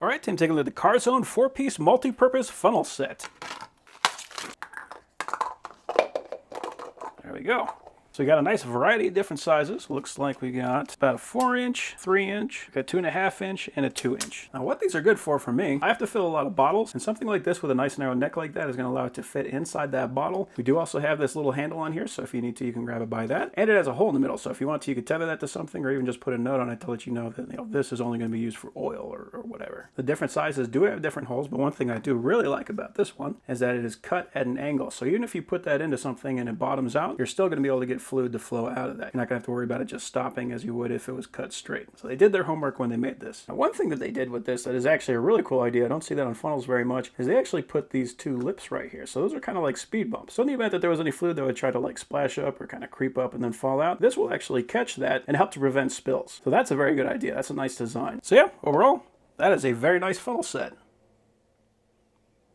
All right, time to take a look at the KarZone 4-piece multi-purpose funnel set. There we go. So we got a nice variety of different sizes. Looks like we got about a 4-inch, 3-inch, we got 2.5-inch, and a 2-inch. Now what these are good for me, I have to fill a lot of bottles, and something like this with a nice narrow neck like that is going to allow it to fit inside that bottle. We do also have this little handle on here, so if you need to, you can grab it by that. And it has a hole in the middle, so if you want to, you could tether that to something, or even just put a note on it to let you know that this is only going to be used for oil or whatever. The different sizes do have different holes, but one thing I do really like about this one is that it is cut at an angle. So even if you put that into something and it bottoms out, you're still going to be able to get fluid to flow out of that. You're not going to have to worry about it just stopping as you would if it was cut straight. So they did their homework when they made this. Now, one thing that they did with this that is actually a really cool idea, I don't see that on funnels very much, is they actually put these two lips right here. So those are kind of like speed bumps. So in the event that there was any fluid that would try to like splash up or kind of creep up and then fall out, this will actually catch that and help to prevent spills. So that's a very good idea. That's a nice design. So yeah, overall, that is a very nice funnel set.